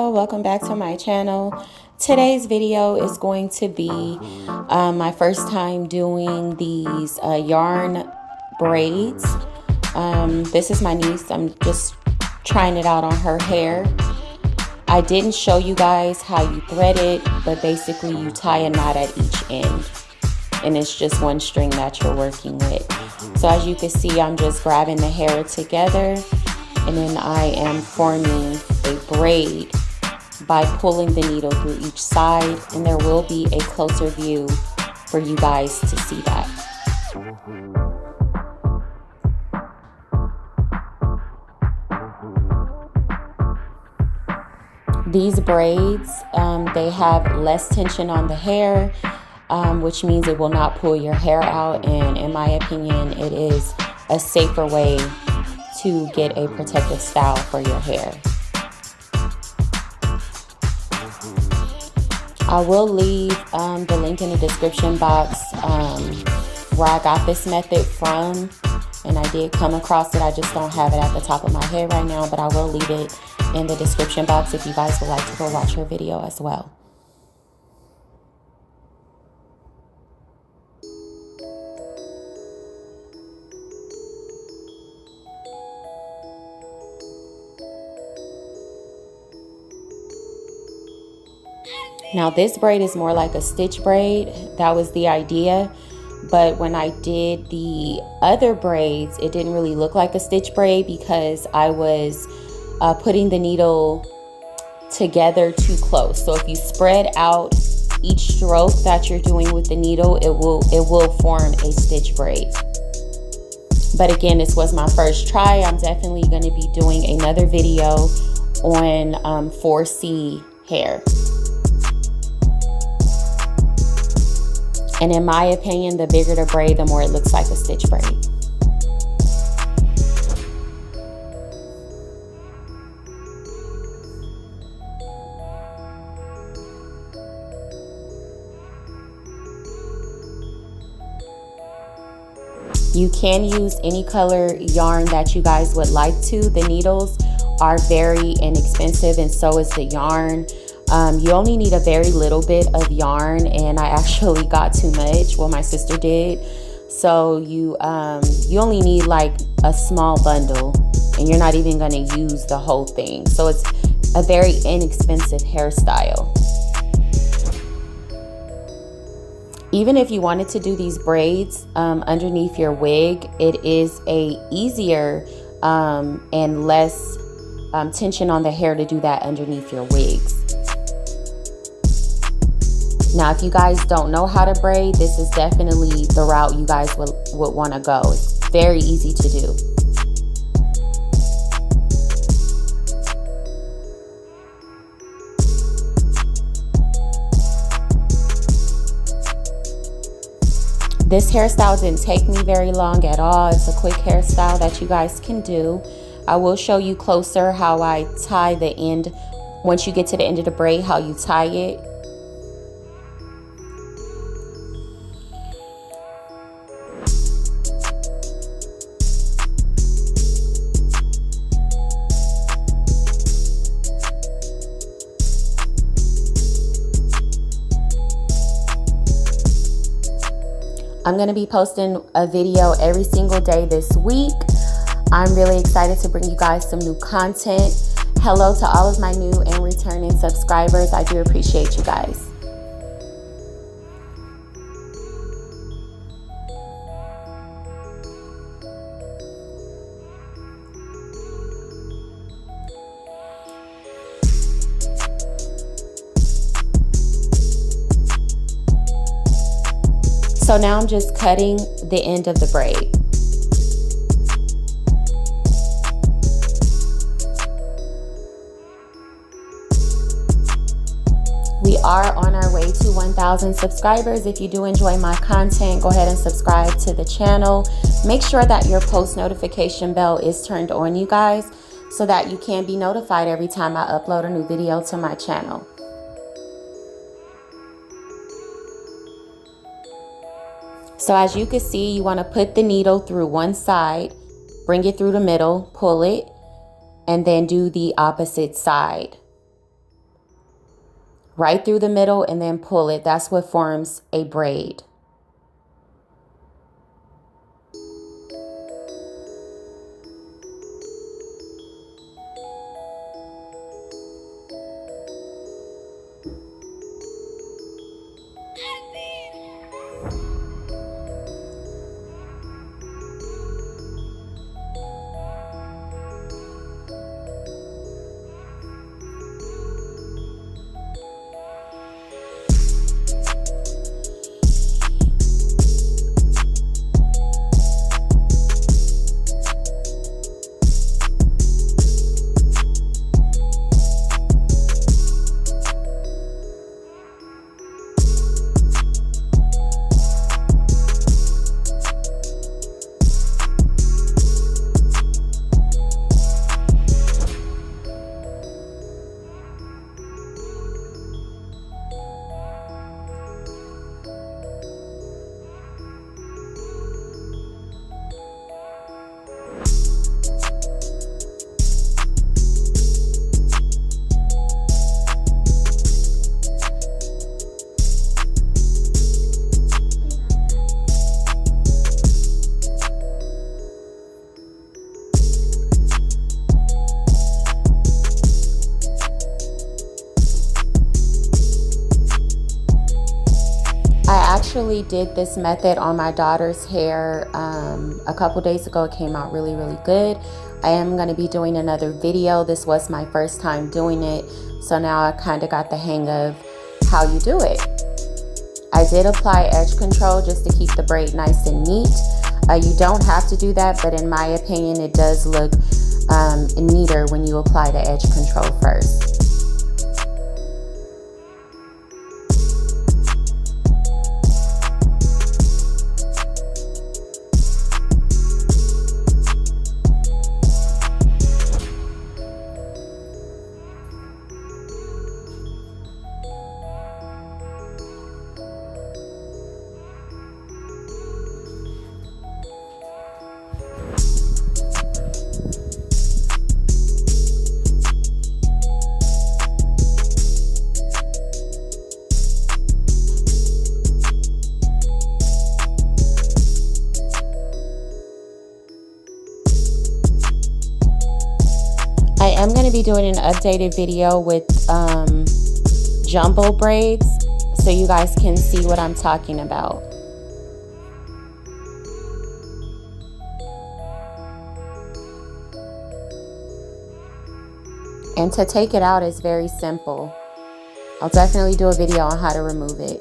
y'all, welcome back to my channel. Today's video is going to be my first time doing these yarn braids. This is my niece. I'm just trying it out on her hair. I didn't show you guys how you thread it, but basically you tie a knot at each end and it's just one string that you're working with. So as you can see, I'm just grabbing the hair together and then I am forming a braid by pulling the needle through each side, and there will be a closer view for you guys to see that. These braids, they have less tension on the hair, which means it will not pull your hair out, and in my opinion, it is a safer way to get a protective style for your hair. I will leave the link in the description box where I got this method from, and I did come across it. I just don't have it at the top of my head right now, but I will leave it in the description box if you guys would like to go watch her video as well. Now this braid is more like a stitch braid. That was the idea. But when I did the other braids, it didn't really look like a stitch braid because I was putting the needle together too close. So if you spread out each stroke that you're doing with the needle, it will form a stitch braid. But again, this was my first try. I'm definitely going to be doing another video on 4C hair. And in my opinion, the bigger the braid, the more it looks like a stitch braid. You can use any color yarn that you guys would like to. The needles are very inexpensive, and so is the yarn. You only need a very little bit of yarn, and I actually got too much. Well, my sister did. So you only need like a small bundle, and you're not even going to use the whole thing. So it's a very inexpensive hairstyle. Even if you wanted to do these braids underneath your wig, it is easier and less tension on the hair to do that underneath your wigs. Now, if you guys don't know how to braid, this is definitely the route you guys would want to go. It's very easy to do. This hairstyle didn't take me very long at all. It's a quick hairstyle that you guys can do. I will show you closer how I tie the end. Once you get to the end of the braid, how you tie it. I'm going to be posting a video every single day this week. I'm really excited to bring you guys some new content. Hello to all of my new and returning subscribers. I do appreciate you guys. So now I'm just cutting the end of the braid. We are on our way to 1,000 subscribers. If you do enjoy my content, go ahead and subscribe to the channel. Make sure that your post notification bell is turned on, you guys, so that you can be notified every time I upload a new video to my channel. So as you can see, you want to put the needle through one side, bring it through the middle, pull it, and then do the opposite side. right through the middle and then pull it. That's what forms a braid. I actually did this method on my daughter's hair a couple days ago. It came out really, really good. I am going to be doing another video. This was my first time doing it, so now I kind of got the hang of how you do it. I did apply edge control just to keep the braid nice and neat. You don't have to do that, but in my opinion, it does look neater when you apply the edge control first. I am going to be doing an updated video with jumbo braids so you guys can see what I'm talking about. And to take it out is very simple. I'll definitely do a video on how to remove it.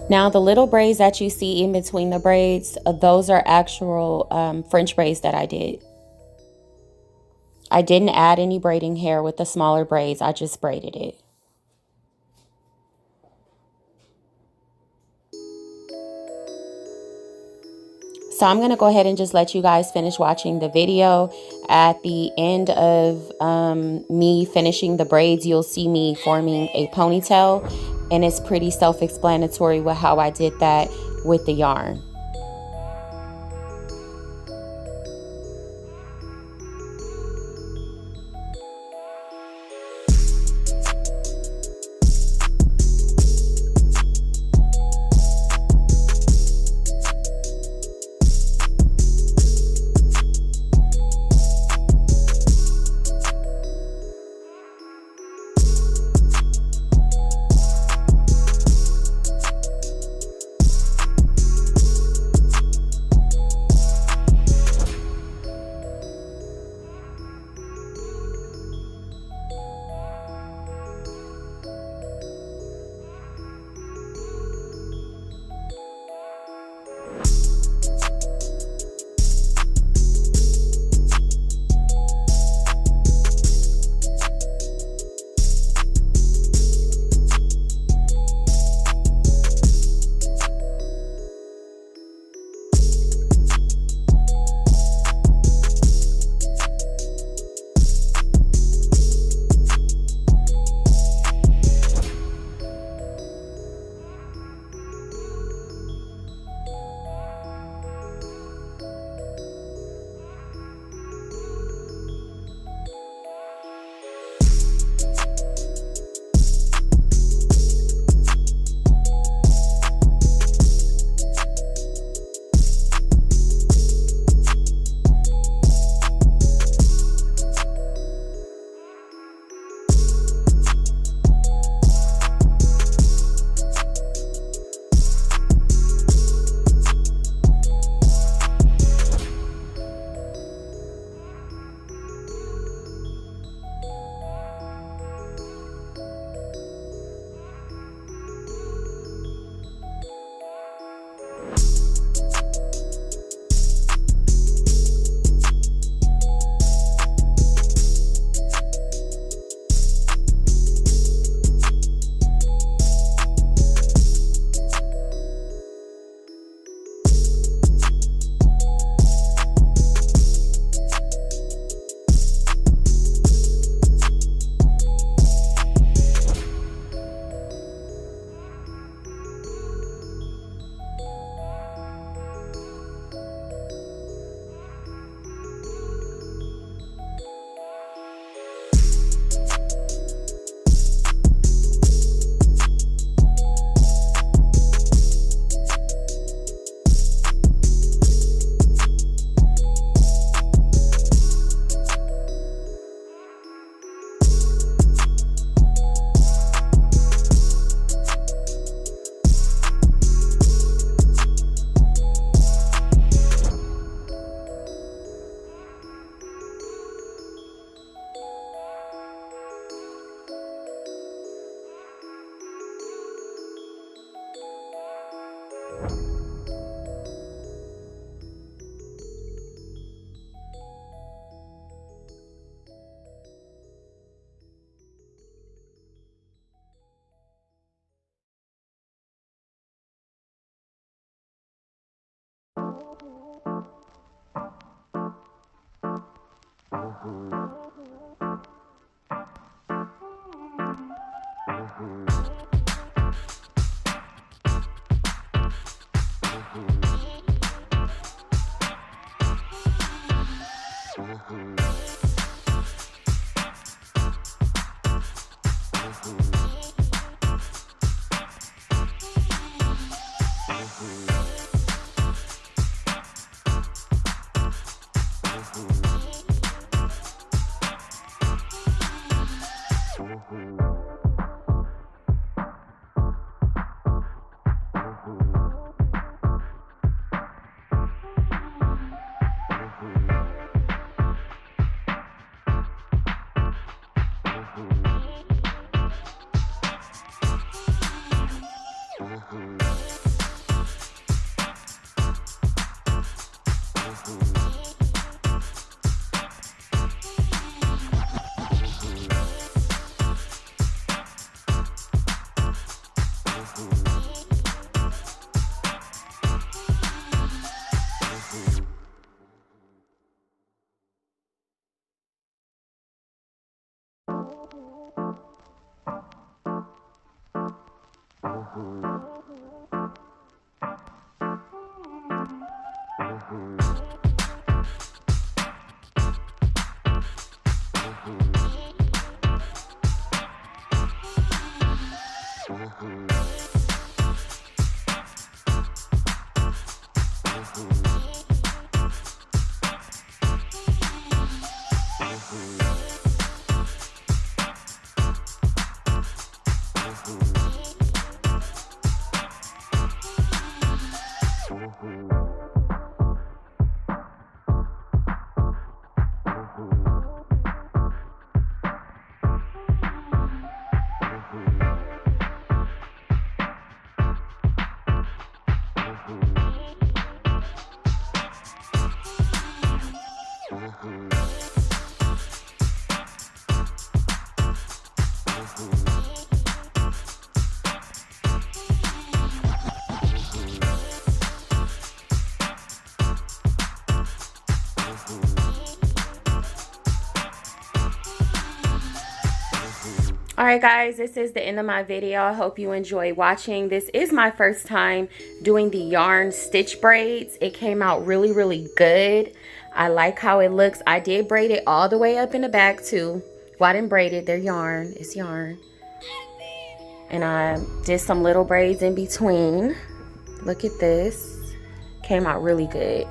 Now the little braids that you see in between the braids, those are actual French braids that I did. I didn't add any braiding hair with the smaller braids. I just braided it. So I'm going to go ahead and just let you guys finish watching the video. At the end of me finishing the braids, you'll see me forming a ponytail. And it's pretty self-explanatory with how I did that with the yarn. Alright guys, this is the end of my video. I hope you enjoy watching. This is my first time doing the yarn stitch braids. It came out really good. I like how it looks. I did braid it all the way up in the back too. Well, I didn't braid it. They're yarn. It's yarn. And I did some little braids in between. Look at this. Came out really good.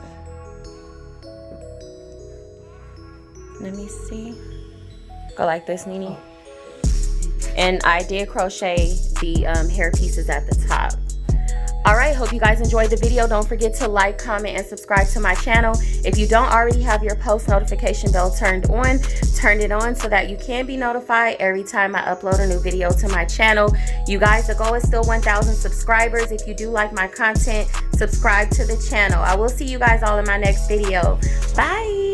Let me see. Go like this, Nene. And I did crochet the hair pieces at the top. Alright, hope you guys enjoyed the video. Don't forget to like, comment, and subscribe to my channel. If you don't already have your post notification bell turned on, turn it on so that you can be notified every time I upload a new video to my channel. You guys, the goal is still 1,000 subscribers. If you do like my content, subscribe to the channel. I will see you guys all in my next video. Bye!